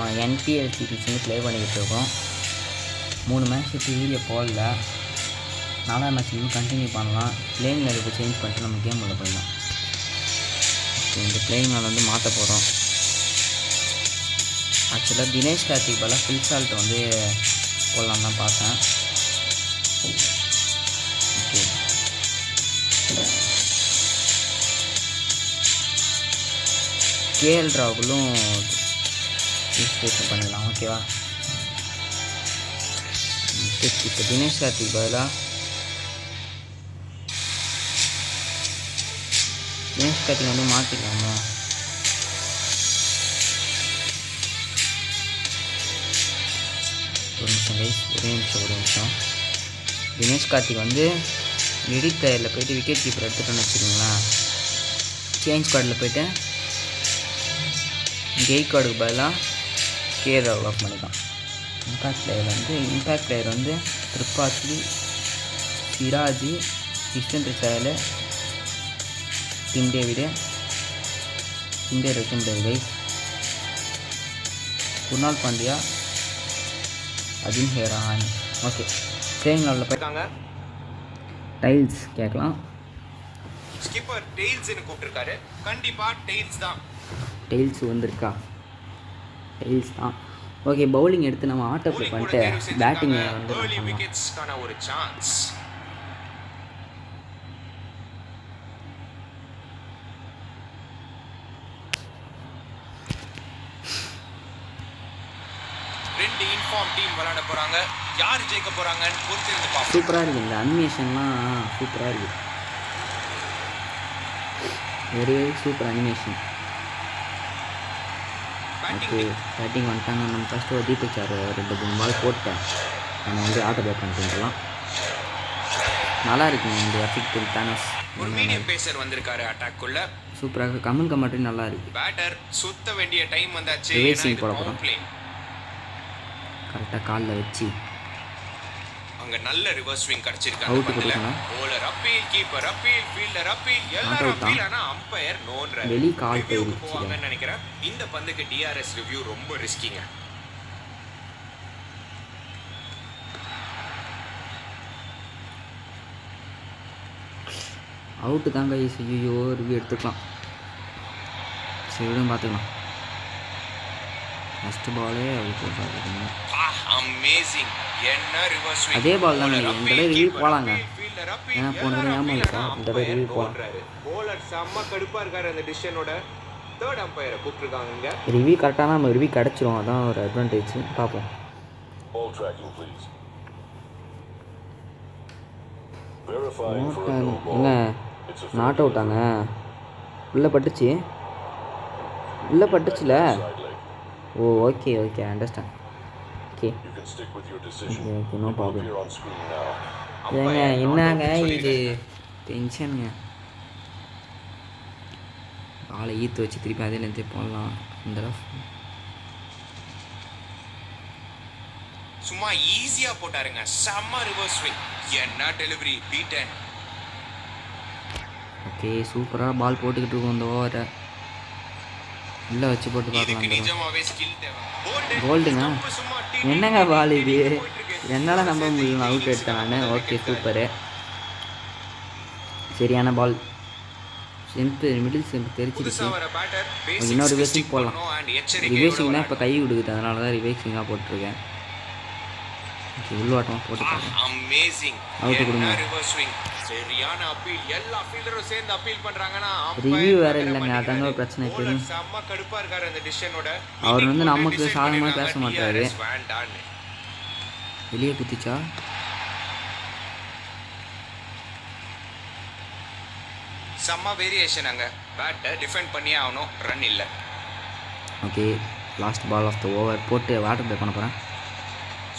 நம்ம NPL series வந்து play பண்ணிக்கிட்டு இருக்கோம். 3 மேட்ச் வீடியோ போடல. 4ஆம் மேட்ச் இன்னும் கண்டினியூ பண்ணலாம். பிளேயிங் லெவலுக்கு சேஞ்ச் பண்ணிட்டு நம்ம கேம் உள்ள போயிடலாம். இந்த பிளேயிங் லெவல் வந்து மாற்ற போகிறோம். ஆக்சுவலாக தினேஷ் கார்த்திக் பதிலாக ஃபில் சால்ட் வந்து போடலாம் தான் பார்த்தேன். ஓகே, கேஎல் ராகுலும் ரிஜிஸ்ட்ரேஷன் பண்ணிடலாம். ஓகேவா? இப்போ தினேஷ் கார்த்திக் பதிலாக தினேஷ் கார்த்திக் வந்து மாற்றிக்கலாமா? ஒரு நிமிஷம் கைஸ், ஒரே நிமிஷம். தினேஷ் கார்த்திக் வந்து மிடில் பிளேயரில் போய்ட்டு விக்கெட் கீப்பர் எடுத்துகிட்டோன்னு வச்சுக்கோங்களேன். சேஞ்ச் கார்டில் போய்ட்டு கெய்கார்டுக்கு பதிலாக கேஎல் ராகுல் ஆஃப் பண்ணிக்கலாம். இம்பேக்ட் பிளேயர் வந்து திரிபாதி, சிராஜி, யுஸ்வேந்திர சஹல், டிம் டேவிட் வைக்க முடியாது guys. Krunal Pandya, Ajin Rahane. Okay, playing லெவலில் போயிருக்காங்க. டைல்ஸ் கேட்கலாம். ஸ்கிப்பர் டெயில்ஸ்னு கூப்பிட்டுருக்காரு. கண்டிப்பாக டெயில்ஸ் தான். டெயில்ஸ் வந்திருக்கா? டெயில்ஸ் தான். ஓகே, பவுலிங் எடுத்து நம்ம ஆட்டோ ப்ளே பண்ணிட்டு பேட்டிங் வந்து ஒரு சான்ஸ். ரெண்டு இன்ஃபார்ம் டீம் விளையாட போறாங்க. யார் ஜெயிக்க போறாங்கன்னு பொறுத்திருந்து பார்ப்போம். சூப்பராக இருக்குது. இந்த அனிமேஷன்லாம் சூப்பராக இருக்குது. Very super animation. Okay, batting வந்துட்டாங்க. நம்ம ஃபஸ்ட்டு ஒரு தீபக் சார் 2-3 பால் போட்டேன். நம்ம வந்து ஆட்டோ ப்ளே பண்ணிட்டுலாம் நல்லா இருக்குங்க. இந்த எஃபெக்ட் தானஸ் ஒரு மீடியம் பேசர் வந்திருக்காரு அட்டாக்குள்ள. சூப்பராக கமெண்ட் கமெண்ட்ரி நல்லா இருக்குது. பேட்டர் சுத்த வேண்டிய டைம் வந்தாச்சு. ரிவேசிங் போட போகிறோம். கரெக்டாக காலில் வச்சு அங்க நல்ல ரிவர்ஸ் ஸ்விங் கிடைச்சிருக்காங்க. அவுட் கொடுக்கணும். bowler appeal, keeper appeal, fielder appeal, எல்லாரும் அப்பீல். ஆனா அம்பயர் நோன்ற வெளி கால் போவாங்கன்னு நினைக்கிறேன். இந்த பந்துக்கு டிஆர்எஸ் ரிவ்யூ ரொம்ப ரிஸ்கிங்க. அவுட்டு தாங்க. ஐயோ, ரிவ்யூ எடுத்துக்கலாம். சரி, விட பார்த்துக்கலாம். ஃபர்ஸ்ட் பாலே அவுட் பார்த்துக்கோங்க. அமேசிங். என்ன ரிவர்ஸ் ஸ்விங். அதே பால் தான். இந்த தடவை ரிவ்யூ போலாங்க. ஏன்னா போன தடவை ஞாபகம் இருக்கா? இந்த தடவை ரிவ்யூ போலாம். bowler செம்ம கடுப்பா இருக்காரு. அந்த டிசிஷனோட தேர்ட் அம்பயரை கூப்பிட்டுருக்காங்க. ரிவ்யூ கரெக்டாக நம்ம ரிவ்யூ கிடச்சிரும். அதான் ஒரு அட்வான்டேஜ். பார்ப்போம். என்ன நாட் அவுட்டாங்க? உள்ளே பட்டுச்சுல. Oh, okay, understand. Okay, no problem. ஏங்க என்னங்க இது டென்ஷனுங்க. ஆளை ஈத்து வச்சு திருப்பி அதே லென்த்தே போடலாம். இந்த சும்மா ஈஸியா போட்டாருங்க. செம்ம ரிவர்ஸ் ஸ்விங். என்ன டெலிவரி. பீட்டன். ஓகே, சூப்பராக பால் போட்டுக்கிட்டு இருக்கோம். இந்த ஓவரை உள்ளே வச்சு போட்டு பார்க்கலாம். கோல்டுங்க. என்னங்க பால் இது? என்னால் நம்ப முடியல. அவுட் எடுத்தேன் நான். Okay, super. சரியான பால். மிடில் செம்பு தெரிச்சிருச்சு. இன்னொரு ரிவேசிங் போடலாம். ரிவேசிங் தான் இப்போ கை கொடுக்குது. அதனால தான் ரிவேசிங்காக போட்டிருக்கேன். ஓகே, உள்வாட்டமாக போட்டுருக்காங்க. அவுட்டு கொடுங்க. ரிவ்யூ வேற இல்லைங்க. அதாங்க ஒரு பிரச்சனை. அவர் வந்து நமக்கு சாதகமாக பேச மாட்டாரு. வெளியே குத்திச்சா? செம்ம வேரியேஷன். அங்க பேட்டை டிஃபெண்ட் பண்ணியே ஆகணும். ரன் இல்லை. Okay, last ball of the over போட்டு வாட்டர் ப்ளே பண்ண போகிறேன்.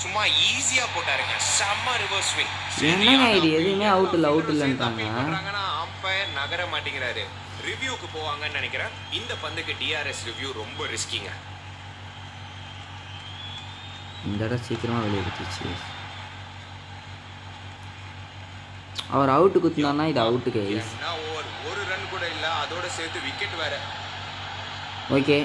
சும்மா ஈஸியா போட்டாருங்க. செம்ம ரிவர்ஸ் ஸ்விங். என்னங்க இது? எதுவுமே அவுட் இல்லைன்றாங்க. அம்பயர் நகர மாட்டேங்கிறாரு. ரிவ்யூக்கு போவாங்கன்னு நினைக்கிறேன். இந்த பந்துக்கு டிஆர்எஸ் ரிவ்யூ ரொம்ப ரிஸ்கிங்க. இந்த இடம் சீக்கிரமாக வெளியே குத்திச்சு. அவர் அவுட்டு குத்தினார்னா இது அவுட்டு கைஸ். ஒரு ரன் கூட இல்லை. அதோட சேர்த்து விக்கெட் வேற. ஓகே,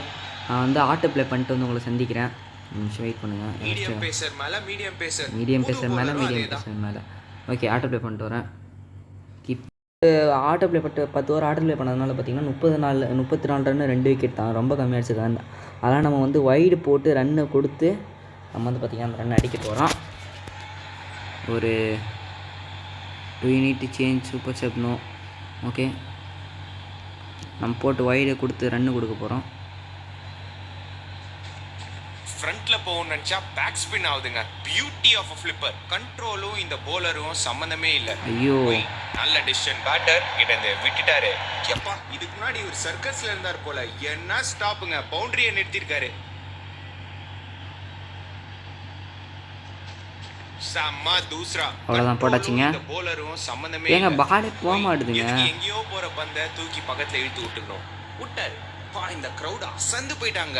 நான் வந்து ஆட்டோ ப்ளே பண்ணிட்டு வந்து உங்களை சந்திக்கிறேன். நிமிஷம் வெயிட் பண்ணுங்கள். மீடியம் பேசர் மேலே மீடியம் பேசர் மேலே ஓகே ஆட்டோ ப்ளே பண்ணிட்டு வரேன். இப்போ ஆட்டோ ப்ளே பண்ணிட்டு 10 ஓவர் ஆட்டோ ப்ளே பண்ணதுனால பார்த்தீங்கன்னா 34 ரன்னு 2 விக்கெட் தான், ரொம்ப கம்மியாக அடிச்சிருக்காங்க. அதெல்லாம் நம்ம வந்து வைடு போட்டு ரன்னை கொடுத்து நம்ம வந்து பார்த்திங்கன்னா அந்த ரன் அடிக்க போகிறோம். ஒரு டூ யூனிட் சேஞ்ச் சூப்பர் சப்னோ. ஓகே நம்ம போட்டு வைடை கொடுத்து ரன்னு கொடுக்க போகிறோம். ஃப்ரண்ட்ல போகணும்னு நினச்சா பேக் ஸ்பின் ஆகுதுங்க. Beauty of a flipper. கண்ட்ரோலும் இந்த போலரும் சம்மந்தமே இல்லை. ஐயோ நல்ல டிசிஷன். பேட்டர் கிட்ட இந்த விட்டுட்டாரு. எப்பா இதுக்கு முன்னாடி ஒரு சர்க்கஸ்ல இருந்தார் போல. என்ன ஸ்டாப்புங்க, பவுண்டரியை நிறுத்திருக்காரு. சம்மா தூசரா. அவ்வளோதான் போட்டாச்சுங்க. போலரும் சம்மந்தமே ஏங்க பாலே போக மாட்டுதுங்க. எங்கேயோ போற பந்தை தூக்கி பக்கத்துல இழுத்து விட்டுக்கணும். விட்டாரு. இந்த கிரௌட் அசந்து போயிட்டாங்க.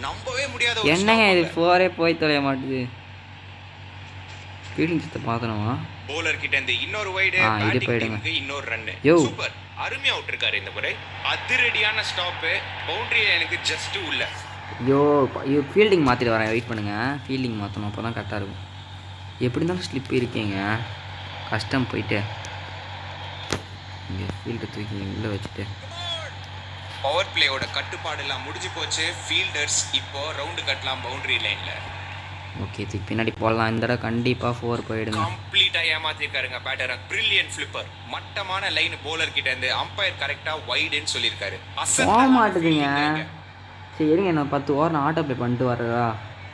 நம்பவே முடியாத. என்னங்க இது 4 போய் தொலைய மாட்டுது. ஃபீல்டிங் சித்த பார்த்தனமா bowler கிட்ட இருந்து இன்னொரு வைடு, இது போய்டுங்க. இன்னொரு ரன். சூப்பர், அருமையா அவுட் இருக்காரு இந்த முறை. அதிரடியான ஸ்டாப். பவுண்டரி எனக்கு ஜஸ்ட் உள்ள. ஐயோ ஃபீல்டிங் மாற்றிட்டு வரேன், வெயிட் பண்ணுங்கள். ஃபீல்டிங் மாற்றணும், அப்போ தான் கரெக்டாக இருக்கும். எப்படி இருந்தாலும் ஸ்லிப் இருக்கீங்க, கஷ்டம் போயிட்டு இங்கே ஃபீல்டு தூக்கி உள்ளே வச்சுட்டு. பவர் பிளேயோட கட்டுப்பாடு எல்லாம் முடிஞ்சு போச்சு. ஃபீல்டர்ஸ் இப்போ ரவுண்டு கட்டலாம் பவுண்டரி லைன்ல. ஓகே பின்னாடி போடலாம். இந்த தடவை கண்டிப்பாக 4 போயிடுங்க. கம்ப்ளீட்டாக ஏமாத்திருக்காருங்க பேட்டர். பிரில்லியன்ட் ஃபிளிப்பர். மட்டமான லைன் போலர் கிட்ட இருந்து அம்பையர் கரெக்டாக வைடுன்னு சொல்லியிருக்காரு. போக மாட்டுதுங்க. சரி இருங்க, நான் 10 ஓவர் நான் ஆட்டோ ப்ளே பண்ணிட்டு வர்றதா,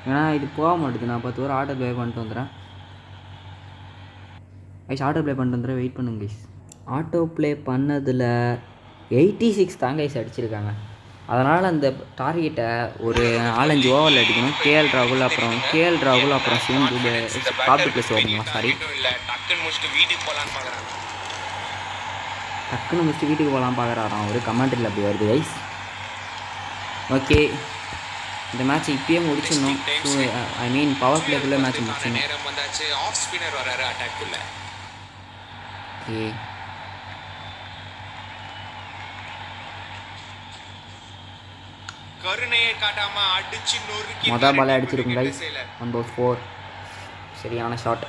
ஏன்னா இது போக மாட்டுது. நான் 10 ஓவர் ஆட்டோ ப்ளே பண்ணிட்டு வந்துடுறேன் கைஸ். ஆட்டோ ப்ளே பண்ணிட்டு வந்துடுறேன், வெயிட் பண்ணுங்க கைஸ். ஆட்டோ ப்ளே பண்ணதில் 86 தான் கைஸ் அடிச்சிருக்காங்க. அதனால் அந்த டார்கெட்டை ஒரு 4-5 ஓவரில் அடிக்கணும். கேஎல் ராகுல் அப்புறம் சிவம் தூபே டாப் ப்ளஸ் ஓடுங்களா. சாரி, டக்குன்னு முடிச்சுட்டு வீட்டுக்கு போகலாம் பார்க்குறாராம் ஒரு கமெண்ட்ரியில் அப்படி வருது கைஸ். ஓகே இந்த மேட்ச் இப்பயே முடிச்சிடணும். ஐ மீன் பவர் பிளேக்குள்ளே மேட்ச் முடிச்சிடணும். ஓகே மொதல் பாலை அடிச்சிருக்கும் கைஸ். 1/4 சரியான ஷாட்.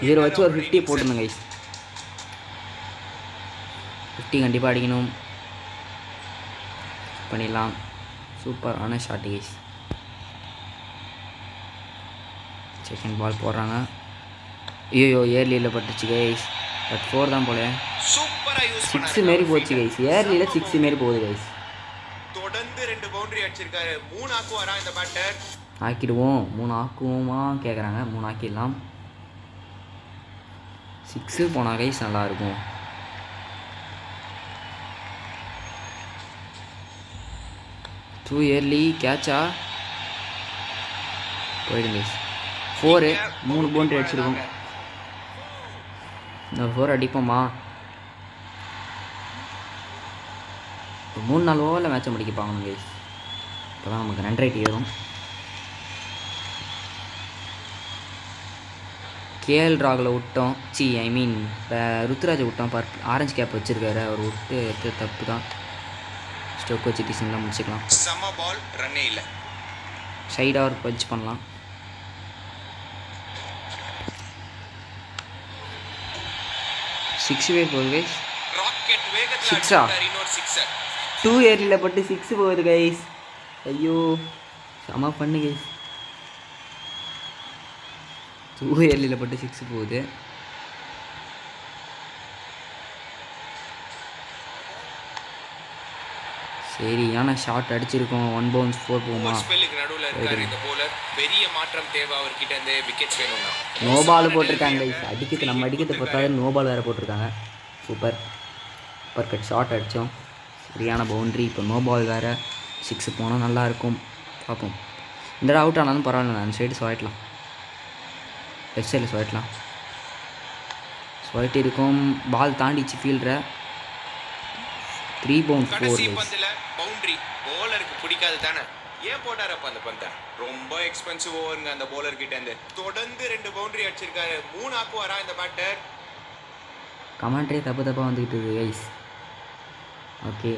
இதில் வச்சு ஒரு 50 போட்டுருங்க கைஸ். 50 கண்டிப்பாக அடிக்கணும். பண்ணிடலாம். சூப்பரான ஷாட் கைஸ். செகண்ட் பால் போடுறாங்க. ஐயோ ஏர்லியில் பட்டுச்சு கைஸ். பட் 4 தான் போல. 6 மாரி போச்சு கைஸ். ஏர்லியில் 6 மாரி போகுது கைஸ். தொடர்ந்து 2 பவுண்டரி அடிச்சிருக்காரு. 3 ஆக்குவாரா இந்த பேட்டர்? ஆக்கிடுவோம். 3 ஆக்குவோமா கேட்குறாங்க. 3 ஆக்கிடலாம். 6 போனால் கைஸ் நல்லாயிருக்கும். டூ இயர்லி கேட்சா போயிடுங்க. 4 3 பவுண்டரி அடிச்சிருக்கோம். ஒரு 4 அடிப்போமா? 3-4 ஓவரில் மேட்சை முடிக்க பார்க்கணும் கைஸ். இப்போ தான் நமக்கு ரன் ரேட் ஏறும். கேஎல் ராகுல விட்டோம். ஐ மீன் ருத்ராஜை விட்டோம். ஆரஞ்சு கேப் வச்சுருக்காரு, அவர் விட்டு எடுத்து தப்பு தான். ஸ்டோக் வச்சு டீசன்லாம் முடிச்சுக்கலாம். சம பால் ரன்னே இல்லை. சைடாக ஒரு பஞ்ச் பண்ணலாம். 6 போகுது கைஸ். ராக்கெட் வேகத்துல 6-ஆ? இன்னொரு 6. 2 ஏரியில் பட்டு 6 போகுது கைஸ். ஐயோ செம பண்ணு கைஸ். 2 ஏரியில் பட்டு 6 போகுது. சரியான ஷாட் அடிச்சிருக்கோம். 1 பவுன்ஸ் 4 போகுமா? பெரிய மாற்றம் தேவை அவர்கிட்ட இருந்து. விக்கெட்ஸ் வேணும்னா நோ பால் போட்டிருக்காங்க கைஸ். அடிக்கிறது நம்ம அடிக்கிறது பார்த்தாலே நோ பால் வேறு போட்டிருக்காங்க. சூப்பர் சூப்பர் கட் ஷாட் அடித்தோம். சரியான பவுண்ட்ரி. இப்போ நோ பால் வேறு. 6 போனால் நல்லாயிருக்கும். பார்ப்போம். இந்த அவுட் ஆனாலும் பரவாயில்ல. அந்த சைடு ஸ்வாய்ட்லாம், லெஃப்ட் சைடில் ஸ்வாய்ட்லாம். ஸ்வாய்ட் இருக்கும். பால் தாண்டிச்சு ஃபீல்டரை. 3 பவுண்ட் 4 பவுண்டரி. போலருக்கு பிடிக்காது தானே, ஏன் போட்டார் அப்போ அந்த பந்தை? ரொம்ப எக்ஸ்பென்சிவ் ஓவருங்க அந்த போலர் கிட்ட இருந்து. தொடர்ந்து 2 பவுண்டரி அடிச்சிருக்காரு. 3 ஆக்குவாரா இந்த பேட்டர்? கமெண்ட்ரே தப்பாக வந்துக்கிட்டு இருக்கு கைஸ். ஓகே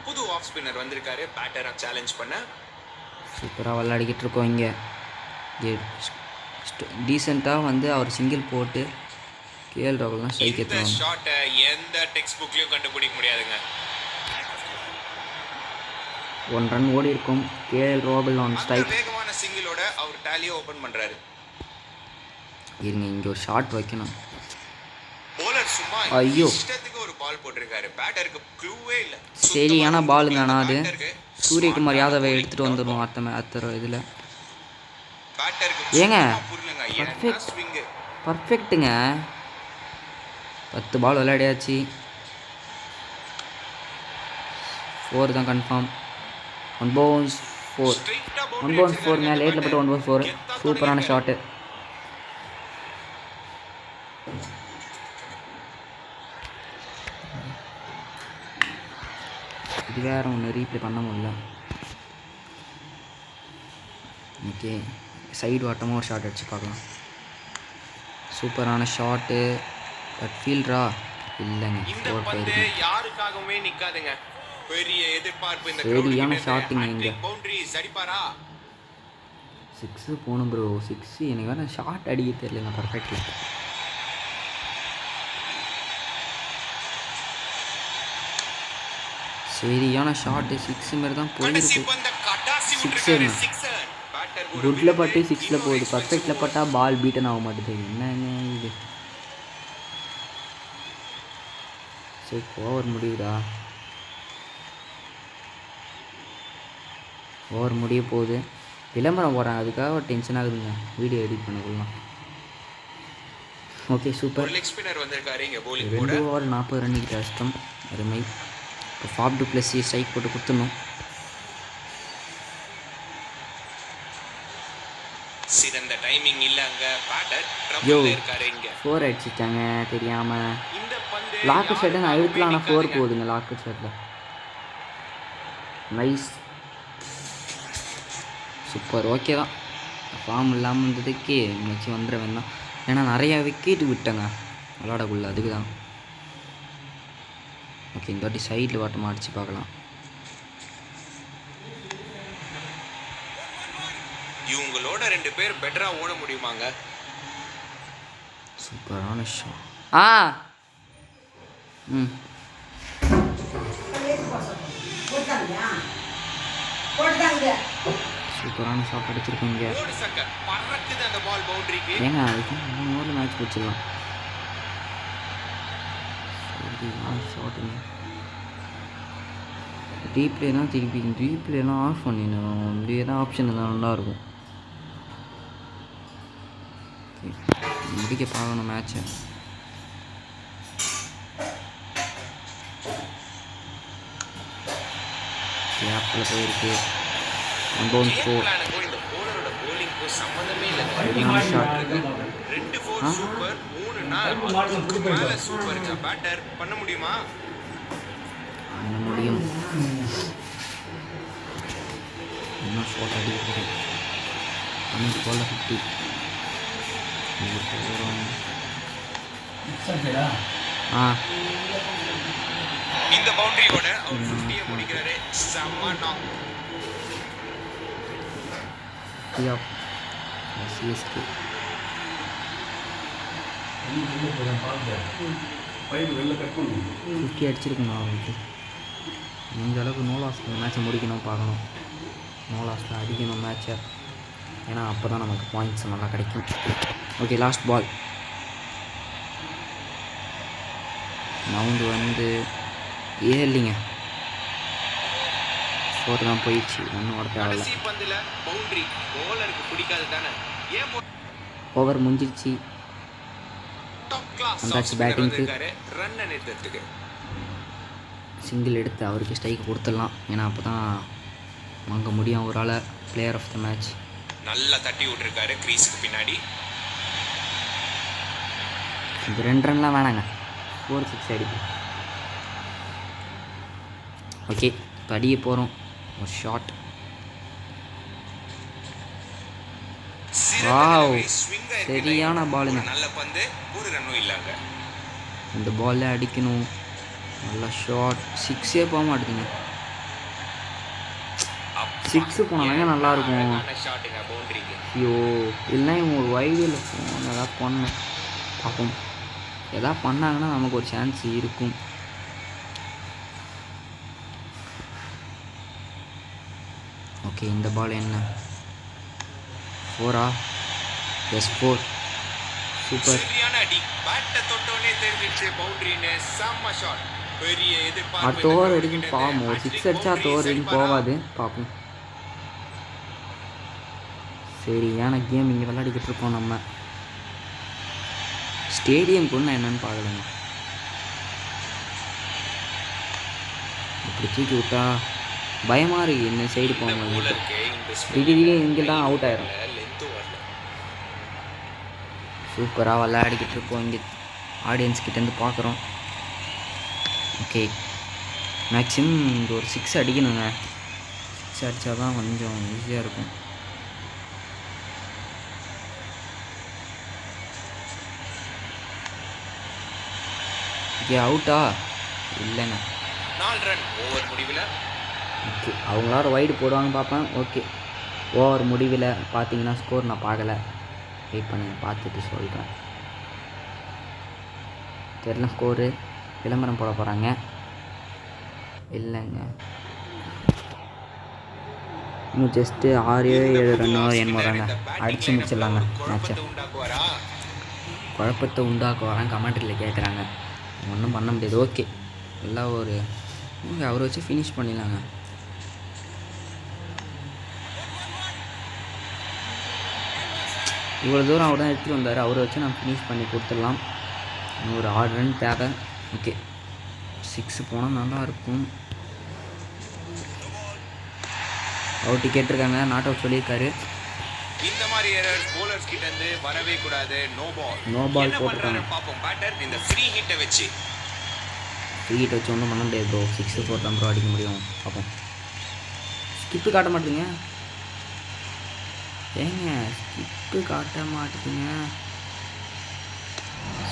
புது ஆஃப் ஸ்பின்னர் வந்திருக்காரு பேட்டரை சேலஞ்ச் பண்ண. சூப்பராக விளையாடிக்கிட்டு இருக்கோம் இங்கே. டீசெண்டாக வந்து அவர் சிங்கிள் போட்டு கேஎல் ராகுல் தான் ஸ்ட்ரைக் இந்த ஏற்றுவாங்க. ஷாட்டை எந்த டெக்ஸ்ட் புக்லயும் கண்டுபிடிக்க முடியாதுங்க. 1 ரன் ஓடி இருக்கும். கேஎல் ராகுல் ஆன் அந்த ஸ்ட்ரைக். வேகமான சிங்கிளோட அவர் டேலியை ஓபன் பண்றாரு. இருங்க, இங்கே ஒரு ஷாட் வைக்கணும். bowler சும்மா ஐயோ. இஷ்டத்துக்கு ஒரு பால் போட்டிருக்காரு. பேட்டருக்கு க்ளூவே இல்ல. சரியான பாலுங்க. ஆனால் அது பேட்டருக்கு சூரியகுமார் யாதவை எடுத்துகிட்டு வந்துடணும் அடுத்த இதில். பேட்டருக்கு ஏங்க புரியலங்க. perfect. ஏன்னா ஸ்விங் பர்ஃபெக்ட்டுங்க. 10 பால் விளையாடியாச்சு. 4 தான் கன்ஃபார்ம். 1 பவுன்ஸ் 4. 1 பவுன்ஸ் 4ங்க. லேட்டில் போட்டு 1 பவுன்ஸ் 4. சூப்பரான ஷாட்டு. இது வேறு ஒன்று ரீப்ளே பண்ண முடியல. ஓகே, சைடு வாட்டமாக ஒரு ஷாட் அடிச்சு பார்க்கலாம். சூப்பரான ஷாட்டு. பட் ஃபீல்டரா இல்லைங்க. இந்த பந்து யாருக்காகவே நிக்காதுங்க. பெரிய எதிர்பார்ப்பு இந்த சரியான ஷாட்டுங்க இங்கே. பவுண்டரிஸ் அடிப்பாரா? 6 போகணும் ப்ரோ. 6 எனக்கு வேறு ஷார்ட் அடிக்க தெரியலங்க பர்ஃபெக்டில். சரியான ஷார்ட்டு. 6 மாரி தான் போயிருக்கு. 6 குட்டில் பட்டு 6ல் போகுது. பர்ஃபெக்டில் பட்டால் பால் பீட்டன் ஆக மாட்டேது. என்னங்க இது? சரி, ஓவர் முடியுதா? ஓவர் முடிய போகுது. விளம்பரம் போடுறாங்க, அதுக்காக டென்ஷன் ஆகுதுங்க வீடியோ எடிட் பண்ணக்குள்ளலாம். Okay, super. 2 ஓவர் 40 ரன்னுக்கு கஷ்டம். அருமை. இப்போ ஃபாப் டு ப்ளஸ் ஸ்ட்ரைக் போட்டு குத்துணும். சிறந்த டைமிங் இல்ல அங்க. பேட்டர் யோ, ட்ரபிள்ல இருக்காரு இங்க. 4 அடிச்சிட்டாங்க தெரியாமல். இந்த பந்து லாக்கு ஷாட்டை நான் அழுத்தலாம். ஆனால் 4 போகுதுங்க லாக்கு ஷாட்டில். Nice, super. ஓகே தான். ஃபார்ம் இல்லாமல் இருந்ததுக்கு வச்சு வந்துட வேண்டாம். ஏன்னா நிறையா விக்கெட்டு விட்டேங்க விளாடக்குள்ள, அதுக்கு தான். ஓகே, இந்த வாட்டி சைடில் வாட்டமாக அடித்து பார்க்கலாம். இவங்களோட 2 பேர் பெட்டரா ஓட முடியுமாங்க? சூப்பரான ஷாட். சூப்பரான ஷாட் அடிச்சிருக்கீங்க. ஓடு சக்க பறக்குது அந்த பால் பவுண்டரிக்கு. ஏங்க அதுக்கு 3 ஓவரில் மேட்ச் பிடிச்சிடலாம். சரியான ஷாட்டுங்க. ரீப்ளேலாம் திருப்பி ரீப்ளேலாம் ஆஃப் பண்ணிடணும். இப்படியே தான் ஆப்ஷன் இருந்தால் நல்லாயிருக்கும். முடிக்க பார்க்கணும் மேட்சை. கேப்பில் போயிருக்கு. 1 பவுன்ஸ் 4. இந்த bowler-ஓட bowling-க்கு சம்பந்தமே இல்ல. சரியான ஷாட். 2 4 சூப்பர், 3 4 மேல சூப்பர்ங்க. பேட்டர் பண்ண முடியுமா? பண்ண முடியும். இன்னும் ஷாட் அடிக்கிறது. 5 பால் 50. இந்த பவுண்டரியோட அவர் 50 முடிக்கிறாரு. செம்ம நாக். சிஎஸ்கே 50 அடிச்சிருக்கணும் அவருக்கு. இந்த அளவுக்கு நோ லாஸ் மேட்சை முடிக்கணும் பார்க்கணும். நோ லாஸில் அடிக்கணும் மேட்சை. ஏன்னா அப்போ தான் நமக்கு பாயிண்ட்ஸ் நல்லா கிடைக்கும். ஓகே, லாஸ்ட் பால். நவுண்டு வந்து இல்லைங்க. 4 தான் போயிடுச்சு. ஒன்றும் ஓட தேவையில்ல. கடைசி பந்துல பவுண்டரி bowler-க்கு பிடிக்காது தானே. ஏன் ஓவர் முடிஞ்சிருச்சு. டாப் கிளாஸ் வந்தாச்சு பேட்டிங்க்கு. ரன் நிறுத்தத்துக்கு சிங்கிள் எடுத்து அவருக்கு ஸ்ட்ரைக் கொடுத்துடலாம். ஏன்னா அப்போ தான் வாங்க முடியும் ஒரு ஆளை பிளேயர் ஆஃப் த மேட்ச். நல்லா தட்டி விட்டுருக்காரு கிரீஸுக்கு பின்னாடி. இந்த 2 ரன்லாம் வேணாங்க. 4 6 அடிக்கும். ஓகே, இப்போ அடிக்க போகிறோம். ஒரு ஷாட். வாவ், சரியான பாலுங்க. நல்ல பந்து, ஒரு ரன்னும் இல்லைங்க. இந்த பாலில் அடிக்கணும். நல்ல ஷாட். 6ஏ போக மாட்டேங்குங்க. சிக்ஸு போனாங்க நல்லாயிருக்கும். ஷாட்டுங்க பவுண்டரிக்கு. ஐயோ இல்லைன்னா இவங்க ஒரு வைடியில் ஃபோன் எதாவது பண்ணணும் பார்ப்போம். எதாவது பண்ணாங்கன்னா நமக்கு ஒரு சான்ஸ் இருக்கும். ஓகே இந்த பால் என்ன 4-ஆ? எஸ் 4. சூப்பர். சரியான அடி. பேட்டை தொட்டோனே தெரிஞ்சிச்சு பவுண்டரின்னு. செம்ம ஷாட். பெரிய எதிர்பார்ப்பு. அடுத்த ஓவர் வரைக்கும் பாவம். ஒரு 6 அடிச்சா அடுத்த ஓவர் வரைக்கும் போகாது. பார்ப்போம். சரியான கேம் இங்கே விளையாடிக்கிட்டு இருக்கோம் நம்ம. ஸ்டேடியம் கூட என்னன்னு பார்க்கலங்க. இப்படி தூக்கி விட்டா பயமாக இருக்குது. இந்த சைடு போகும்போது திடீர்னு இங்கே தான் அவுட் ஆயிரும். சூப்பராக விளையாடிக்கிட்டு இருக்கோம். இங்கே ஆடியன்ஸ் கிட்டேருந்து பார்க்குறோம். ஓகே மேக்ஸிமம் இங்கே ஒரு 6 அடிக்கணுங்க. 6 அடித்தா தான் கொஞ்சம் ஈஸியாக இருக்கும். ஓகே அவுட்டா? இல்லைங்க. 4 ரன் ஓவர் முடிவில். ஓகே அவங்களார வைடு போடுவாங்க பார்ப்பேன். ஓகே ஓவர் முடிவில் பார்த்தீங்கன்னா ஸ்கோர் நான் பார்க்கல. வெயிட் பண்ணி பார்த்துட்டு சொல்கிறேன். தெரியல ஸ்கோரு. விளம்பரம் போட போகிறாங்க. இல்லைங்க இன்னும் ஜஸ்ட்டு 6-7 ரன்னோ என்னமோ தாங்க. அடித்து முடிச்சிடலாங்க மேட்சை. குழப்பத்தை உண்டாக்குவாங்க கமெண்ட்ரியில் கேட்குறாங்க. ஒன்றும் பண்ண முடியாது. ஓகே எல்லாம் ஒரு அவரை வச்சு ஃபினிஷ் பண்ணிடலாங்க. இவ்வளோ தூரம் அவர் தான் எடுத்துகிட்டு வந்தார். அவரை வச்சு நான் ஃபினிஷ் பண்ணி கொடுத்துடலாம். இன்னும் ஒரு 6 ரன் தேவை. ஓகே 6 போனால் நல்லாயிருக்கும். அவுட்டு கேட்டிருக்காங்க. நாட் அவுட் சொல்லியிருக்காரு. இந்த மாதிரி எரர்ஸ் bowlers கிட்ட இருந்து வரவே கூடாது. நோ பால் போட்டுறாங்க. பாப்போம். பேட்டர் இந்த ஃப்ரீ ஹிட்டை வச்சு ஒன்றும் பண்ண முடியாது ப்ரோ. 6-4 தான் ப்ரோ அடிக்க முடியும். பார்ப்போம். ஸ்கிப்பு காட்ட மாட்டேங்க. ஏங்க ஸ்கிப்பு காட்ட மாட்டேங்க.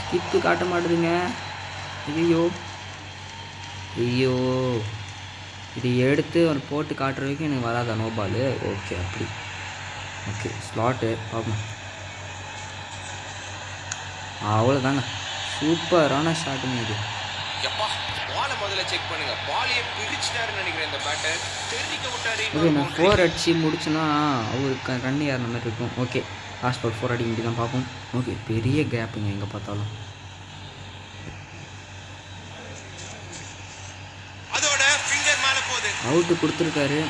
ஸ்கிப்பு காட்ட மாட்டேதுங்க. ஐயோ இது எடுத்து ஒரு போட்டு காட்டுற வரைக்கும் எனக்கு வராதா நோ பால்? ஓகே அப்படி. ஓகே ஸ்லாட்டு பார்ப்போம். அவ்வளோதாங்க. சூப்பரான ஷாட்டுங்க இது. பாலை முதல்ல செக் பண்ணுங்க. பாலையே பிரிச்சிட்டாருன்னு நினைக்கிறேன் இந்த பேட்டர். தெரிவிக்க விட்டாரு. ஓகே நான் 4 அடிச்சு முடிச்சுன்னா அவருக்கு ரன் ஏறின மாதிரி இருக்கும். ஓகே லாஸ்ட் பால் 4 அடிக்க முடியும் தான் பார்ப்போம். ஓகே பெரிய கேப்புங்க எங்கே பார்த்தாலும். அதோட ஃபிங்கர் மேலே போகுது. அவுட்டு கொடுத்துருக்காரு.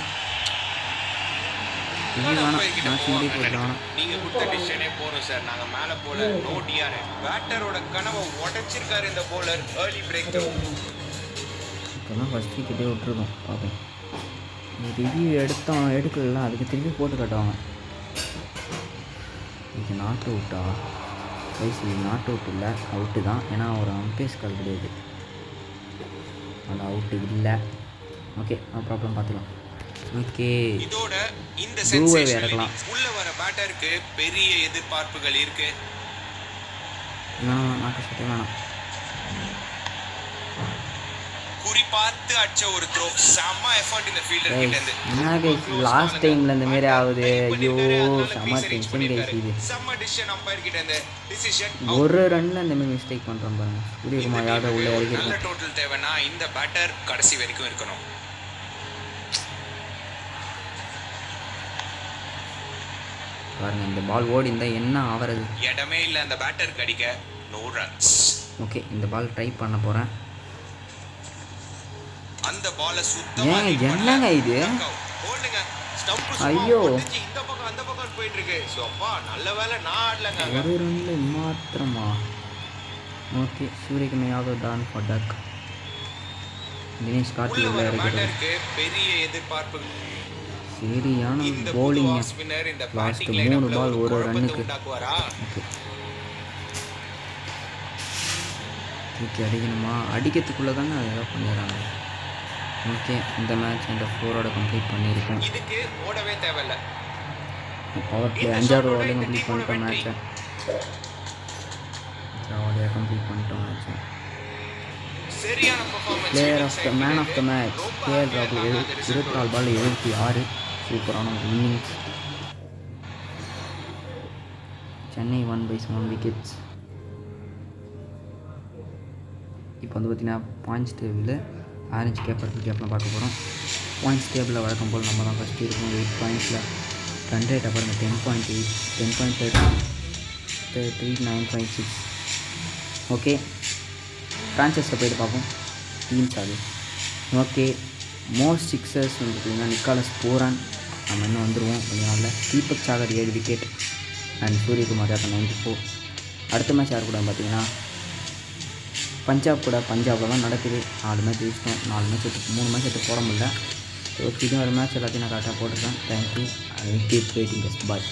நீங்க கொடுத்த டிசிஷனே போறோம் சார். நாங்க மேல போல நோ டிஆர். பேட்டரோட கனவை உடைச்சிருக்காரு இந்த போலர். Early break through. இப்போதான் ஃபர்ஸ்ட் விக்கெட்டே விட்டுருக்கோம். பார்ப்போம். ரிவ்யூ எடுக்கல அதுக்கு திருப்பி போட்டு காட்டுவாங்க. இது நாட் அவுட்டா? வயசு நாட் அவுட் இல்லை, அவுட்டு தான். ஏன்னா ஒரு அம்பேஸ் கால் கிடையாது. அது அவுட்டு இல்லை. ஓகே நோ ப்ராப்ளம் பார்த்துக்கலாம். ஓகே இதோட இந்த சென்சேஷன் உள்ள வர பேட்டருக்கு பெரிய எதிர்பார்ப்புகள் இருக்கு. நாட்டு சட்டை வேணாம். குறிப்பார்த்து அடிச்ச ஒரு த்ரோ. செம்ம எஃபர்ட் இந்த ஃபீல்டர் கிட்ட இருந்து. லாஸ்ட் டைம்ல இந்த மாதிரி ஆகுது. ஐயோ செம்ம டென்ஷன் கைஸ் இது. செம்ம டிசிஷன் அம்பயர் கிட்ட இருந்து. டிசிஷன் ஒரு ரன்ல இந்த மாதிரி மிஸ்டேக் பண்றோம் பாருங்க. சூரியகுமார் யாதவ் உள்ள இறங்கிருக்காரு. நல்ல டோட்டல் தேவைனா இந்த பேட்டர் கடைசி வரைக்கும் இருக்கணும். பாருங்க இந்த பால் ஓடி இருந்தா என்ன ஆவறது? இடமே இல்லை அந்த பேட்டர் கடிக்க. No runs. ஓகே இந்த பால் ட்ரை பண்ண போறேன். அந்த பாலை சுத்தமா என்னங்க இது? ஹோல்டுங்க. ஸ்டம்ப் ஐயோ இந்த பக்கம் அந்த பக்கம் போயிட்டு இருக்கு. சோப்பா நல்ல வேளை நான் ஆடலங்க. ஒரு ரன்ல மாத்திரமா? Okay Suryakumar Yadav gone for duck. Dinesh Karthik உள்ள இறங்கிட்டாரு. பெரிய எதிர்பார்ப்பு. சரியான bowling. லாஸ்ட் 3 பால் ஒரு ரன்னுக்கு. ஓகே அடிக்கணுமா? அடிக்கிறதுக்குள்ளே தானே அதெல்லாம் பண்ணிடுறாங்க. ஓகே இந்த மேட்ச் இந்த 4ஓட கம்ப்ளீட் பண்ணியிருக்கோம். இதுக்கு ஓடவே தேவையில்லை. பவர் பிளே 5வது ஓவரில் கம்ப்ளீட் பண்ணிட்டோம் மேட்ச்சை. ஜாலியாக கம்ப்ளீட் பண்ணிட்டோம் மேட்ச்சை. சரியான performance. Player of the man of the match KL ராகுல் 24 பால் 76. சூப்பரான ஒரு இன்னிங்ஸ். சென்னை 1/7 விக்கெட்ஸ். இப்போ வந்து பார்த்திங்கன்னா பாயிண்ட்ஸ் டேபிளில் ஆரஞ்சு கேப்லாம் பார்க்க போகிறோம். பாயிண்ட்ஸ் டேபிளில் வழக்கம் போல் நம்ம தான் ஃபஸ்ட்டு இருக்கும். 8 பாயிண்ட்ஸில் ரன் ரேட்டை பாருங்கள் 10.8, 10.39.6. ஓகே, ஃப்ரான்ச்சைஸில் போய்ட்டு பார்ப்போம் டீம்ஸ் அது. ஓகே, மோஸ்ட் சிக்ஸர்ஸ் வந்து பார்த்திங்கன்னா நிக்காலஸ் பூரான், நம்ம இன்னும் வந்துடுவோம் கொஞ்ச நாளில். Deepak Sagar 7 wicket and Suryakumar Yadav 94. அடுத்த மேட்ச் யார் கூட பார்த்திங்கன்னா பஞ்சாபில் தான் நடக்குது. 4 மேட்ச் ஜெயிச்சிட்டோம். 4 மேட்ச் எடுத்து 3 மேட்ச் எடுத்து போட முடியல. ஸோ இது ஒரு மேட்ச் எல்லாத்தையும் நான் கரெக்டாக போட்டிருக்கேன். Thank you. I keep waiting. Bye.